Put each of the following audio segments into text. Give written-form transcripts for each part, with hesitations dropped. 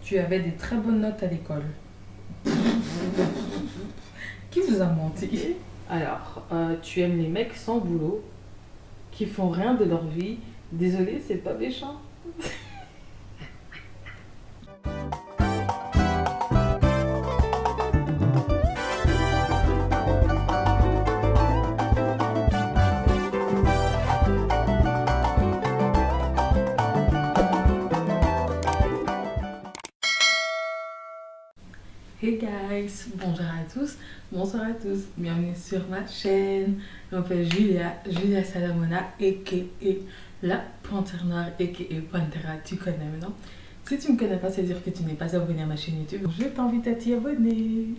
Tu avais des très bonnes notes à l'école. Qui vous a menti? Alors, tu aimes les mecs sans boulot, qui font rien de leur vie. Désolée, c'est pas méchant. Hey guys, bonjour à tous, bonsoir à tous, bienvenue sur ma chaîne. Je m'appelle Julia Salamona, a.k.a. la Panthère Noire, a.k.a. Pantera, tu connais maintenant. Si tu me connais pas, c'est dire que tu n'es pas abonné à ma chaîne YouTube, donc je t'invite à t'y abonner.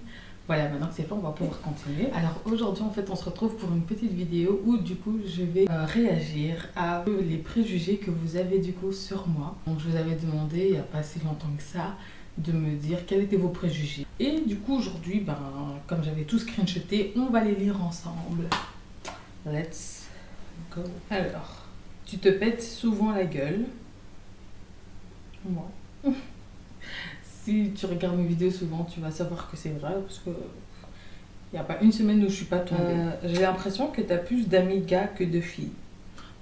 Voilà, maintenant que c'est fait, on va pouvoir continuer. Alors aujourd'hui, en fait, on se retrouve pour une petite vidéo où du coup, je vais réagir à les préjugés que vous avez du coup sur moi. Donc je vous avais demandé, il n'y a pas si longtemps que ça, de me dire quels étaient vos préjugés. Et du coup aujourd'hui, comme j'avais tout screenshoté, on va les lire ensemble. Let's go. Alors, tu te pètes souvent la gueule. Moi. Si tu regardes mes vidéos souvent, tu vas savoir que c'est vrai, parce que il n'y a pas une semaine où je suis pas tombée. J'ai l'impression que tu as plus d'amis gars que de filles.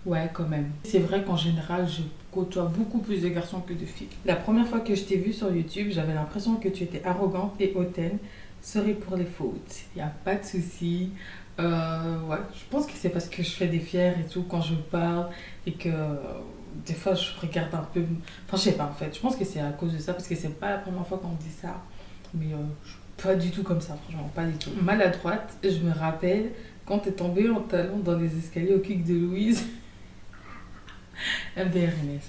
Ouais, quand même. C'est vrai qu'en général, je côtoie beaucoup plus de garçons que de filles. La première fois que je t'ai vue sur YouTube, j'avais l'impression que tu étais arrogante et hautaine. Sorry pour les fautes. Il n'y a pas de souci. Ouais, je pense que c'est parce que je fais des fiers et tout quand je parle et que des fois je regarde un peu. Enfin, je sais pas en fait. Je pense que c'est à cause de ça parce que c'est pas la première fois qu'on me dit ça. Mais je suis pas du tout comme ça, franchement, pas du tout. Maladroite, je me rappelle quand t'es tombée en talons dans les escaliers au Kick de Louise. MDRNS.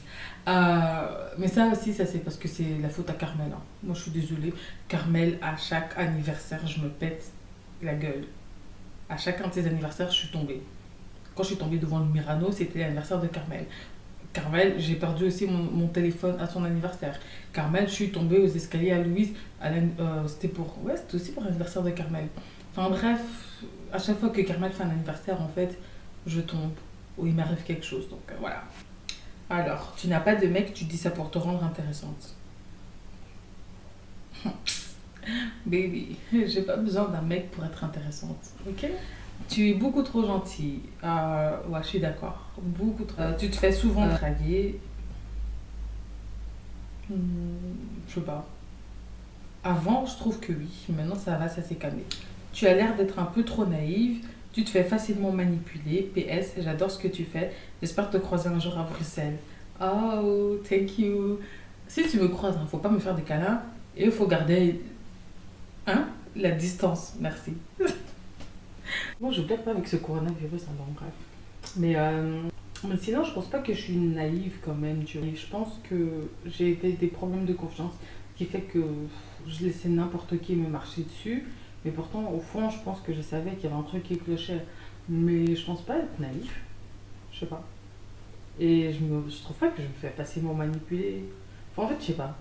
Mais ça aussi, ça c'est parce que c'est la faute à Carmel. Hein. Moi je suis désolée. Carmel, à chaque anniversaire, je me pète la gueule. À chacun de ses anniversaires, je suis tombée. Quand je suis tombée devant le Mirano, c'était l'anniversaire de Carmel. Carmel, j'ai perdu aussi mon téléphone à son anniversaire. Carmel, je suis tombée aux escaliers à Louise. C'était c'était aussi pour l'anniversaire de Carmel. Enfin bref, à chaque fois que Carmel fait un anniversaire, en fait, je tombe. Ou il m'arrive quelque chose. Donc voilà. Alors, tu n'as pas de mec, tu dis ça pour te rendre intéressante. Baby, j'ai pas besoin d'un mec pour être intéressante. Ok? Tu es beaucoup trop gentille. Ouais, je suis d'accord. Beaucoup trop. Tu te fais souvent draguer. Je sais pas. Avant, je trouve que oui. Maintenant, ça va, ça s'est calmé. Tu as l'air d'être un peu trop naïve. Tu te fais facilement manipuler. PS, j'adore ce que tu fais. J'espère te croiser un jour à Bruxelles. Oh, thank you. Si tu me croises, il ne faut pas me faire des câlins. Et il faut garder la distance. Merci. Bon, je ne blague pas avec ce coronavirus, hein, bon, bref. Mais sinon, je pense pas que je suis naïve quand même. Je pense que j'ai fait des problèmes de confiance qui fait que je laissais n'importe qui me marcher dessus. Mais pourtant, au fond, je pense que je savais qu'il y avait un truc qui clochait. Mais je pense pas être naïf. Je sais pas. Et je trouve pas que je me fais facilement manipuler. Enfin, en fait, je sais pas.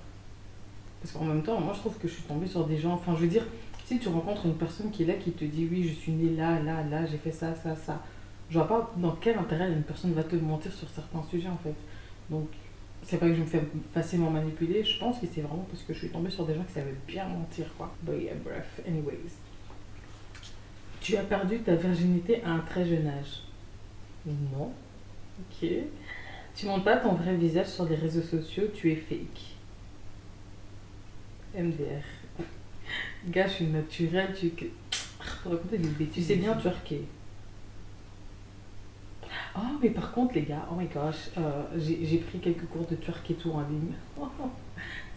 Parce qu'en même temps, moi, je trouve que je suis tombée sur des gens. Enfin, je veux dire, si tu rencontres une personne qui est là, qui te dit oui, je suis née là, là, là, j'ai fait ça, ça, ça. Je vois pas dans quel intérêt une personne va te mentir sur certains sujets, en fait. Donc, c'est pas que je me fais facilement manipuler. Je pense que c'est vraiment parce que je suis tombée sur des gens qui savaient bien mentir, quoi. But yeah, bref, anyways. Tu as perdu ta virginité à un très jeune âge. Non. Ok. Tu montres pas ton vrai visage sur les réseaux sociaux, tu es fake. MDR. Gars, je suis naturelle, faut raconter des bêtises. Tu sais bien twerker. Oh, mais par contre, les gars, oh my gosh, j'ai pris quelques cours de twerk et tout en ligne.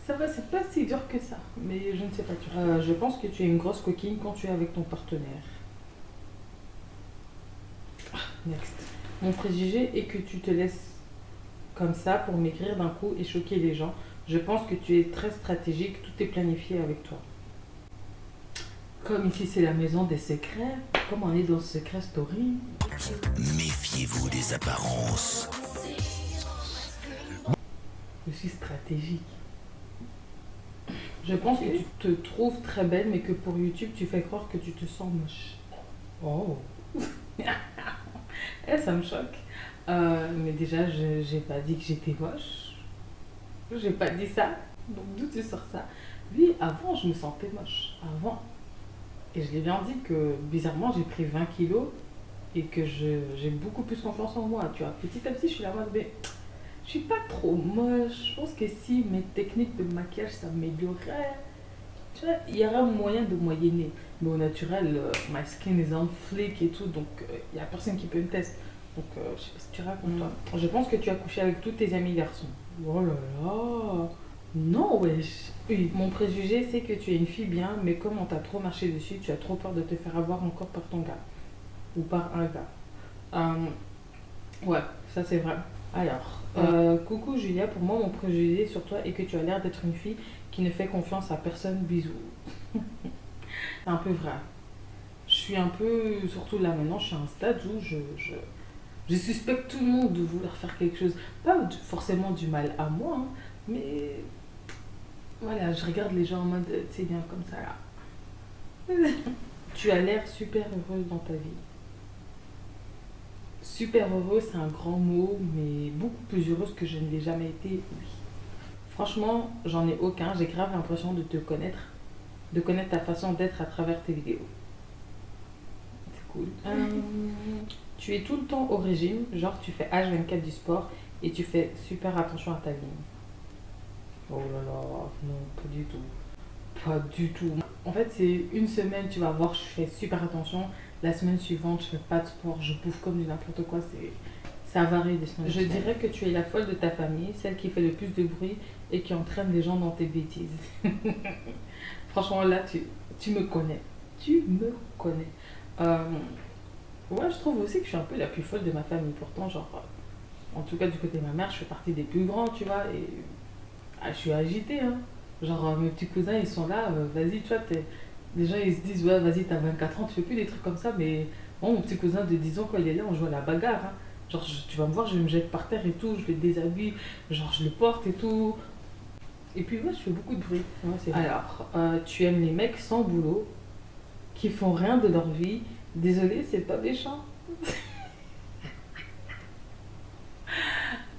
Ça va, c'est pas si dur que ça, mais je ne sais pas twerker. Je pense que tu es une grosse coquine quand tu es avec ton partenaire. Next. Mon préjugé est que tu te laisses comme ça pour m'écrire d'un coup et choquer les gens. Je pense que tu es très stratégique, tout est planifié avec toi. Comme ici c'est la maison des secrets, comme on est dans Secret Story. Méfiez-vous des apparences. Je suis stratégique. Je pense que tu te trouves très belle, mais que pour YouTube, tu fais croire que tu te sens moche. Oh. Ça me choque. Mais déjà, j'ai pas dit que j'étais moche. J'ai pas dit ça. Donc d'où tu sors ça? Oui, avant, je me sentais moche. Avant. Et je l'ai bien dit que bizarrement, j'ai pris 20 kilos et que j'ai beaucoup plus confiance en moi. Tu vois, petit à petit, je suis là en mode, mais je suis pas trop moche. Je pense que si mes techniques de maquillage s'amélioraient, tu vois, il y aura moyen de moyenner. Mais au naturel, my skin is on flick et tout, donc il n'y a personne qui peut me tester. Donc je sais pas si tu racontes toi. Je pense que tu as couché avec tous tes amis garçons. Oh là là. Non, wesh. Oui, mon préjugé, c'est que tu es une fille bien, mais comme on t'a trop marché dessus, tu as trop peur de te faire avoir encore par ton gars. Ou par un gars. Ouais, ça c'est vrai. Alors, coucou Julia, pour moi, mon préjugé sur toi est que tu as l'air d'être une fille qui ne fait confiance à personne, bisous. C'est un peu vrai. Je suis un peu, surtout là maintenant, je suis à un stade où je suspecte tout le monde de vouloir faire quelque chose. Pas forcément du mal à moi, hein, mais voilà, je regarde les gens en mode, c'est bien comme ça là. Tu as l'air super heureuse dans ta vie. Super heureuse, c'est un grand mot, mais beaucoup plus heureuse que je ne l'ai jamais été, oui. Franchement, j'en ai aucun. J'ai grave l'impression de te connaître, de connaître ta façon d'être à travers tes vidéos. C'est cool. Tu es tout le temps au régime, genre tu fais H24 du sport et tu fais super attention à ta ligne. Oh là là, non, pas du tout. Pas du tout. En fait, c'est une semaine, tu vas voir, je fais super attention. La semaine suivante, je fais pas de sport, je bouffe comme du n'importe quoi. Ça varie des semaines. Je dirais que tu es la folle de ta famille, celle qui fait le plus de bruit et qui entraîne les gens dans tes bêtises. Franchement, là, tu me connais. Tu me connais. Ouais, je trouve aussi que je suis un peu la plus folle de ma famille. Pourtant, genre, en tout cas, du côté de ma mère, je fais partie des plus grands, tu vois. Et je suis agitée, hein. Genre, mes petits cousins, ils sont là, vas-y, tu vois, les gens, ils se disent, ouais, vas-y, t'as 24 ans, tu fais plus des trucs comme ça, mais moi, mon petit cousin de 10 ans, quand il est là, on joue à la bagarre, hein. Genre, tu vas me voir, je me jette par terre et tout, je le déshabille, genre, je le porte et tout. Et puis, ouais, je fais beaucoup de bruit. Ouais, c'est vrai. Alors, tu aimes les mecs sans boulot, qui font rien de leur vie. Désolée, c'est pas méchant.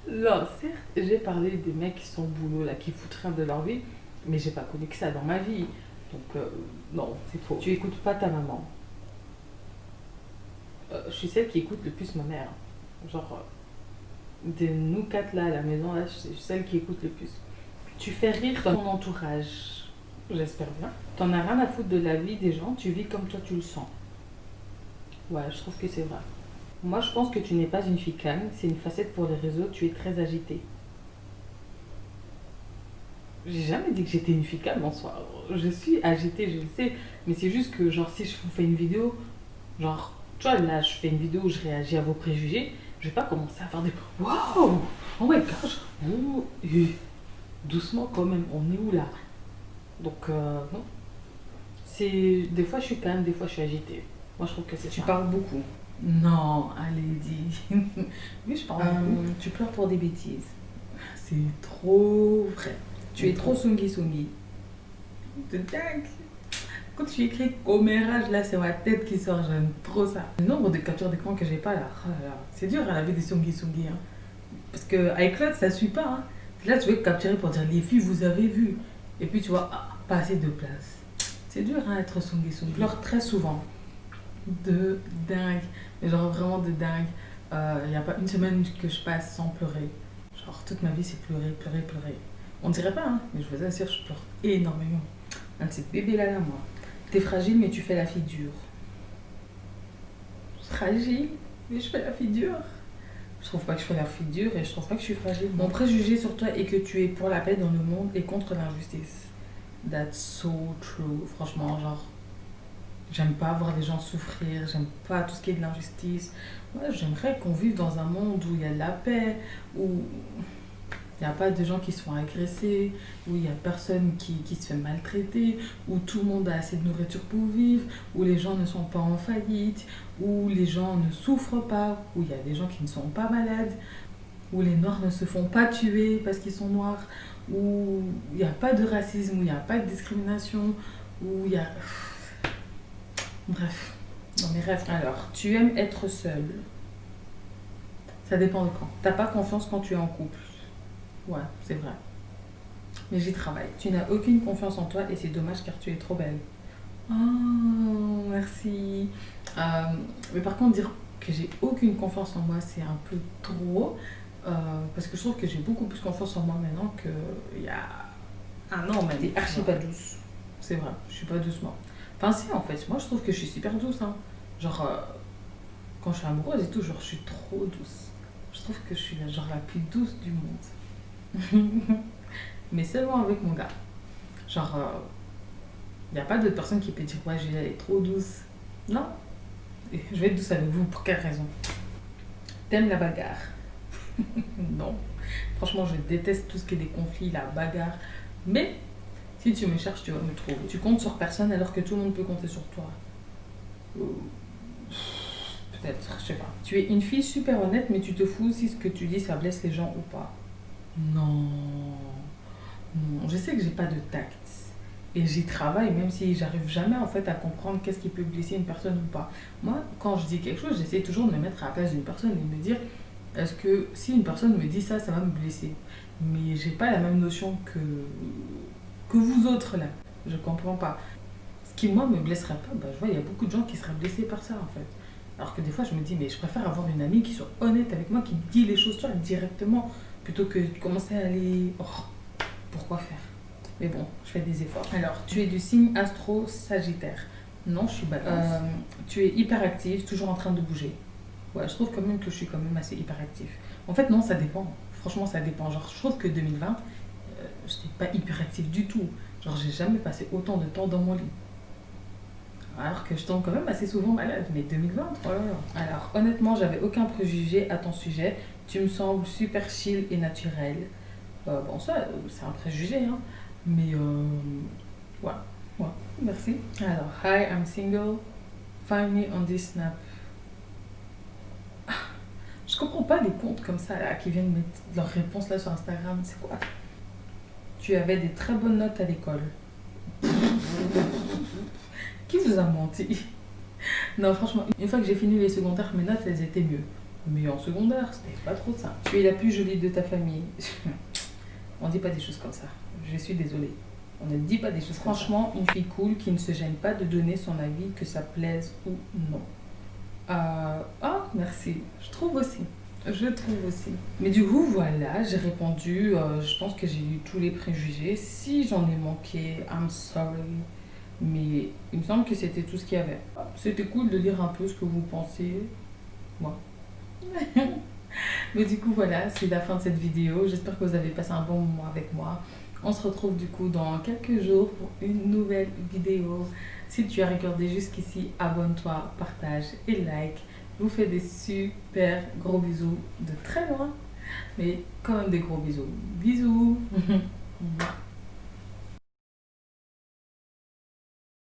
Non, certes, j'ai parlé des mecs sans boulot, là, qui foutent rien de leur vie, mais j'ai pas connu que ça dans ma vie. Donc, non, c'est faux. Tu écoutes pas ta maman. Je suis celle qui écoute le plus ma mère. Genre, de nous quatre là à la maison, là, je suis celle qui écoute le plus. Tu fais rire ton entourage. J'espère bien. T'en as rien à foutre de la vie des gens, tu vis comme toi tu le sens. Ouais, je trouve que c'est vrai. Moi, je pense que tu n'es pas une fille calme, c'est une facette pour les réseaux, tu es très agitée. J'ai jamais dit que j'étais une fille calme en soi. Je suis agitée, je le sais, mais c'est juste que, genre, si je vous fais une vidéo, genre, tu vois, là, je fais une vidéo où je réagis à vos préjugés, je vais pas commencer à faire des. Waouh! Oh my gosh! Oh, doucement quand même, on est où là? Donc, non. C'est. Des fois, je suis calme, des fois, je suis agitée. Moi, je trouve que c'est Tu ça. parles beaucoup. Non, allez, dis. Oui, je parle beaucoup. Tu pleures pour des bêtises. C'est trop vrai. Tu es trop sungi. De dingue. Quand tu écris commérage, là, c'est ma tête qui sort. J'aime trop ça. Le nombre de captures d'écran que j'ai pas là, oh là là, c'est dur à la vie des sungi. Hein. Parce que iCloud, ça suit pas. Hein. Là, tu veux capturer pour dire les filles, vous avez vu. Et puis, tu vois, pas assez de place. C'est dur à être sungi. Je pleure très souvent. De dingue. Mais genre vraiment de dingue. Il n'y a pas une semaine que je passe sans pleurer. Genre toute ma vie, c'est pleurer. On dirait pas, hein, mais je vous assure, je pleure énormément. Un de ces bébés-là, moi. T'es fragile, mais tu fais la fille dure. Fragile, mais je fais la fille dure. Je trouve pas que je fais la fille dure et je trouve pas que je suis fragile. Mon préjugé sur toi est que tu es pour la paix dans le monde et contre l'injustice. That's so true. Franchement, genre, j'aime pas voir les gens souffrir, j'aime pas tout ce qui est de l'injustice. Ouais, j'aimerais qu'on vive dans un monde où il y a de la paix, où il n'y a pas de gens qui se font agresser, où il n'y a personne qui se fait maltraiter, où tout le monde a assez de nourriture pour vivre, où les gens ne sont pas en faillite, où les gens ne souffrent pas, où il y a des gens qui ne sont pas malades, où les noirs ne se font pas tuer parce qu'ils sont noirs, où il n'y a pas de racisme, où il n'y a pas de discrimination, où il y a... Bref, dans mes rêves. Alors, tu aimes être seule. Ça dépend de quand. T'as pas confiance quand tu es en couple. Ouais, c'est vrai. mais j'y travaille. Tu n'as aucune confiance en toi et c'est dommage car tu es trop belle. Oh, merci. Mais par contre, dire que j'ai aucune confiance en moi, c'est un peu trop. Parce que je trouve que j'ai beaucoup plus confiance en moi maintenant qu'il y a un an même. T'es archi pas douce. C'est vrai, je suis pas doucement. Enfin si, en fait, moi je trouve que je suis super douce. Hein. Genre, quand je suis amoureuse et tout, genre je suis trop douce. Je trouve que je suis genre la plus douce du monde. Mais seulement avec mon gars. Genre, il n'y a pas d'autre personne qui peut dire ouais, Julia, elle est trop douce. Non. Et je vais être douce avec vous, pour quelle raison? T'aimes la bagarre? Non. Franchement, je déteste tout ce qui est des conflits, la bagarre. Mais si tu me cherches, tu vas me trouver. Tu comptes sur personne alors que tout le monde peut compter sur toi. Peut-être, je sais pas. Tu es une fille super honnête, mais tu te fous si ce que tu dis, ça blesse les gens ou pas. Non. Non, je sais que j'ai pas de tact. Et j'y travaille, même si j'arrive jamais en fait à comprendre qu'est-ce qui peut blesser une personne ou pas. Moi, quand je dis quelque chose, j'essaie toujours de me mettre à la place d'une personne et de me dire est-ce que si une personne me dit ça, ça va me blesser. Mais j'ai pas la même notion que vous autres là. Je comprends pas. Ce qui moi me blesserait pas, bah, je vois il y a beaucoup de gens qui seraient blessés par ça en fait. Alors que des fois je me dis mais je préfère avoir une amie qui soit honnête avec moi, qui me dit les choses toi, directement, plutôt que de commencer à aller... Oh, pourquoi faire? Mais bon, je fais des efforts. Alors, tu es du signe astro-sagittaire. Non, je suis balance. Tu es hyperactive, toujours en train de bouger. Ouais, je trouve quand même que je suis quand même assez hyperactif. En fait, non, ça dépend. Franchement, ça dépend. Genre, je trouve que 2020, je n'étais pas hyperactive du tout. Genre, j'ai jamais passé autant de temps dans mon lit. Alors que je tombe quand même assez souvent malade. Mais 2020, oh là là. Alors, honnêtement, j'avais aucun préjugé à ton sujet. Tu me sembles super chill et naturel. Bon, ça, c'est un préjugé, hein. Mais ouais, merci. Alors, hi, I'm single. Find me on this snap. Je comprends pas les comptes comme ça là, qui viennent mettre leurs réponses là sur Instagram. C'est quoi? Tu avais des très bonnes notes à l'école. Qui vous a menti? Non, franchement, une fois que j'ai fini les secondaires, mes notes elles étaient mieux. Mais en secondaire, c'était pas trop ça. Tu es la plus jolie de ta famille. On dit pas des choses comme ça. Je suis désolée. On ne dit pas des choses comme ça. Franchement, une fille cool qui ne se gêne pas de donner son avis, que ça plaise ou non. Ah, merci. Je trouve aussi. Mais du coup, voilà, j'ai répondu. Je pense que j'ai eu tous les préjugés. Si j'en ai manqué, I'm sorry. Mais il me semble que c'était tout ce qu'il y avait. C'était cool de lire un peu ce que vous pensez. Moi. Mais du coup, voilà, c'est la fin de cette vidéo. J'espère que vous avez passé un bon moment avec moi. On se retrouve du coup dans quelques jours pour une nouvelle vidéo. Si tu as regardé jusqu'ici, abonne-toi, partage et like. Je vous fais des super gros bisous de très loin. Mais quand même des gros bisous. Bisous